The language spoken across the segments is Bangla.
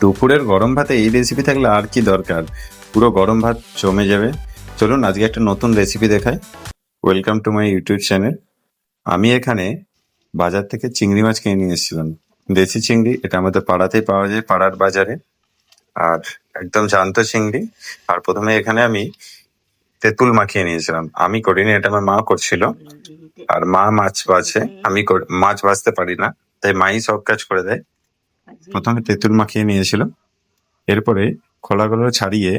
দুপুরের গরম ভাতে এই রেসিপি থাকলে আর কি দরকার, পুরো গরম ভাত জমে যাবে। চলুন আজকে একটা নতুন রেসিপি দেখাই। Welcome to my YouTube channel. আমি এখানে বাজার থেকে চিংড়ি মাছ কিনে নিয়ে এসেছিলাম। দেশি চিংড়ি, এটা আমাদের পাড়াতেই পাওয়া যায়, পাড়ার বাজারে। আর একদম জ্যান্ত চিংড়ি। আর প্রথমে এখানে আমি তেঁতুল মাখিয়ে নিয়েছিলাম। আমি করিনি, এটা আমার মা করছিল। আর মা মাছ ভাজে, আমি মাছ ভাজতে পারি না, তাই মাই সব কাজ করে দেয়। প্রথমে তেঁতুল মাখিয়ে নিয়েছিল, এরপরে খোলাগুলো ছাড়িয়ে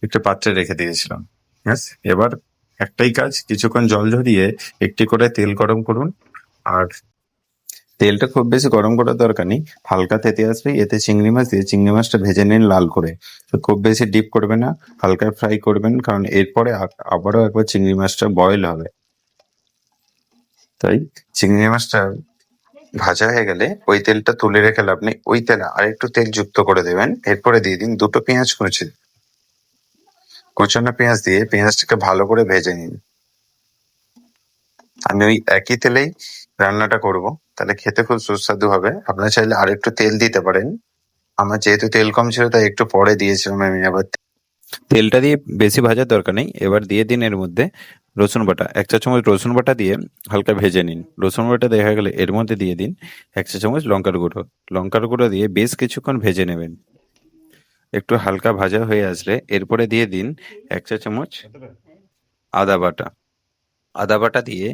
একটা পাত্রে রেখে দিয়েছিলাম। ব্যাস, এবার একটাই কাজ, কিছুক্ষণ জল ঝরিয়ে একটি করে তেল গরম করুন। আর তেলটা খুব বেশি গরম করার দরকার নেই, হালকা তেতে আসবে, এতে চিংড়ি মাছ দিয়ে চিংড়ি মাছটা ভেজে নিন লাল করে। তো খুব বেশি ডিপ করবে না, হালকা ফ্রাই করবেন, কারণ এরপরে আবারও একবার চিংড়ি মাছটা বয়েল হবে। তাই চিংড়ি মাছটা ভাজা হয়ে গেলে ওই তেলটা তুলে রেখে লাভ নেই, ওই তেলে আর একটু তেল যুক্ত করে দেবেন। এরপরে দিয়ে দিন দুটো পেঁয়াজ কুচি। কুচানো পেঁয়াজ দিয়ে পেঁয়াজটাকে ভালো করে ভেজে নিন। আমি ওই একই তেলেই রান্নাটা করব, তাহলে খেতে খুব সুস্বাদু হবে। আপনারা চাইলে আর একটু তেল দিতে পারেন। আমার যেহেতু তেল কম ছিল তাই একটু পরে দিয়েছিলাম আমি আবার। তেলটা দিয়ে বেশি ভাজার দরকার নেই। এবার দিয়ে দিন এর মধ্যে রসুন বাটা, 1 চা চামচ রসুন বাটা দিয়ে হালকা ভেজে নিন। রসুন বাটা দেওয়া হয়ে গেলে এর মধ্যে দিয়ে দিন 1 চা চামচ লঙ্কার গুঁড়ো। লঙ্কার গুঁড়ো দিয়ে বেশ কিছুক্ষণ ভেজে নেবেন। একটু হালকা ভাজা হয়ে আসলে এরপরে দিয়ে দিন 1 চা চামচ আদা বাটা। আদা বাটা দিয়ে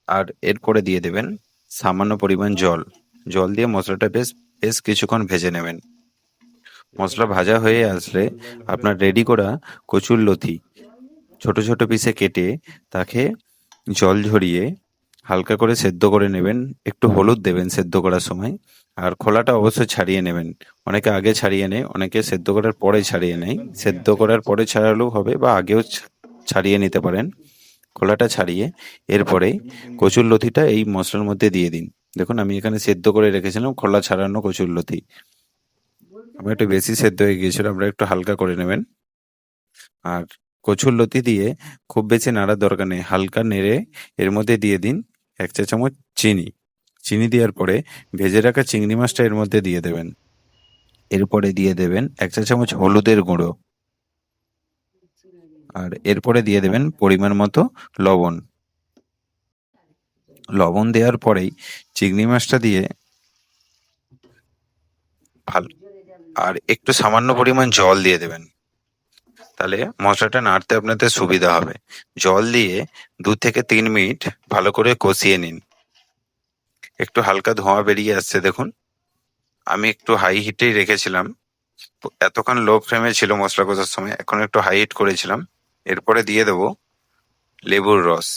আর এরপরে দিয়ে দেবেন সামান্য পরিমাণ জল। জল দিয়ে মশলাটা বেশ বেশ কিছুক্ষণ ভেজে নেবেন। মশলা ভাজা হয়ে আসলে আপনার রেডি করা কচুর লতি ছোট ছোট পিসে কেটে তাকে জল ঝরিয়ে হালকা করে সেদ্ধ করে নেবেন। একটু হলুদ দেবেন সেদ্ধ করার সময়। আর খোলাটা অবশ্যই ছাড়িয়ে নেবেন। অনেকে আগে ছাড়িয়ে নেয়, অনেকে সেদ্ধ করার পরে ছাড়িয়ে নেয়। সেদ্ধ করার পরে ছাড়ালেও হবে, বা আগেও ছাড়িয়ে নিতে পারেন। খোলাটা ছাড়িয়ে এরপরে কচুর লতিটা এই মশলার মধ্যে দিয়ে দিন। দেখুন আমি এখানে সেদ্ধ করে রেখেছিলাম খোলা ছাড়ানো কচুর লতি। আমার একটু বেশি সেদ্ধ হয়ে গিয়েছিল, আপনারা একটু হালকা করে নেবেন। আর কচুর লতি দিয়ে খুব বেশি নাড়ার দরকার নেই, হালকা নেড়ে এর মধ্যে দিয়ে দিন 1 চা চামচ চিনি। চিনি দেওয়ার পরে ভেজে রাখা চিংড়ি মাছটা এর মধ্যে দিয়ে দেবেন। এরপরে দিয়ে দেবেন 1 চা চামচ হলুদের গুঁড়ো। আর এরপরে দিয়ে দেবেন পরিমাণ মতো লবণ। লবণ দেওয়ার পরেই চিংড়ি মাছটা দিয়ে ভালো, আর একটু সামান্য পরিমাণ জল দিয়ে দেবেন, তাহলে মশলাটা নাড়তে আপনাদের সুবিধা হবে। জল দিয়ে 2 থেকে 3 মিনিট ভালো করে কষিয়ে নিন। একটু হালকা ধোঁয়া বেরিয়ে আসছে দেখুন। আমি একটু হাই হিটেই রেখেছিলাম, এতক্ষণ লো ফ্লেমে ছিল মশলা কষার সময়, এখন একটু হাই হিট করেছিলাম। এরপরে দিয়ে দেবো লেবুর রস।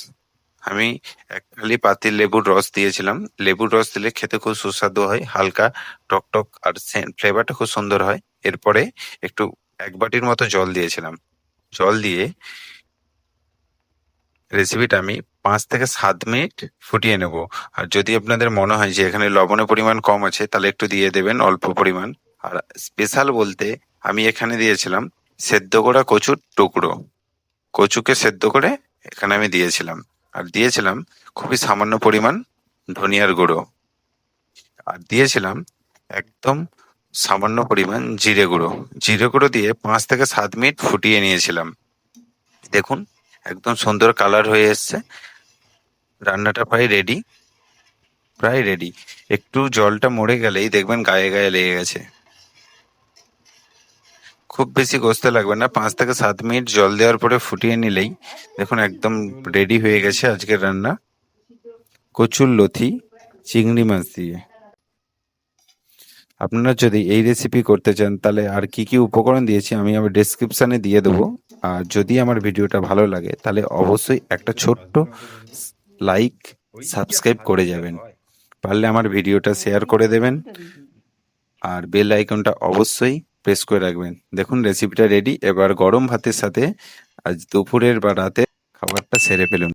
আমি 1 ফালি পাতিল লেবুর রস দিয়েছিলাম। লেবুর রস দিলে খেতে খুব সুস্বাদু হয়, হালকা টক টক, আর ফ্লেভারটা খুব সুন্দর হয়। এরপরে একটু 1 বাটির মতো জল দিয়েছিলাম। জল দিয়ে রেসিপিটা আমি 5 থেকে 7 মিনিট ফুটিয়ে নেব। আর যদি আপনাদের মনে হয় যে এখানে লবণের পরিমাণ কম আছে, তাহলে একটু দিয়ে দেবেন অল্প পরিমাণ। আর স্পেশাল বলতে আমি এখানে দিয়েছিলাম সেদ্ধ করা কচুর টুকরো। কচুকে সেদ্ধ করে এখানে আমি দিয়েছিলাম। আর দিয়েছিলাম খুবই সামান্য পরিমাণ ধনিয়ার গুঁড়ো। আর দিয়েছিলাম একদম সামান্য পরিমাণ জিরে গুঁড়ো। জিরে গুঁড়ো দিয়ে 5 থেকে 7 মিনিট ফুটিয়ে নিয়েছিলাম। দেখুন একদম সুন্দর কালার হয়ে এসছে। রান্নাটা প্রায় রেডি। একটু জলটা মরে গেলেই দেখবেন গায়ে গায়ে লেগে গেছে। খুব বেশি কষতে লাগবে না, 5 থেকে 7 মিনিট জল দেওয়ার পরে ফুটিয়ে নিলেই দেখুন একদম রেডি হয়ে গেছে আজকের রান্না, কচুর লতি চিংড়ি মাছ দিয়ে। আপনারা যদি এই রেসিপি করতে চান তাহলে আর কি কি উপকরণ দিয়েছি আমি আমার ডেসক্রিপশানে দিয়ে দেবো। আর যদি আমার ভিডিওটা ভালো লাগে তাহলে অবশ্যই একটা ছোট্ট লাইক সাবস্ক্রাইব করে যাবেন। পারলে আমার ভিডিওটা শেয়ার করে দেবেন, আর বেল আইকনটা অবশ্যই প্রেস করে রাখবেন। দেখুন রেসিপিটা রেডি। এবার গরম ভাতের সাথে আজ দুপুরের বা রাতে খাবারটা সেরে ফেলুন।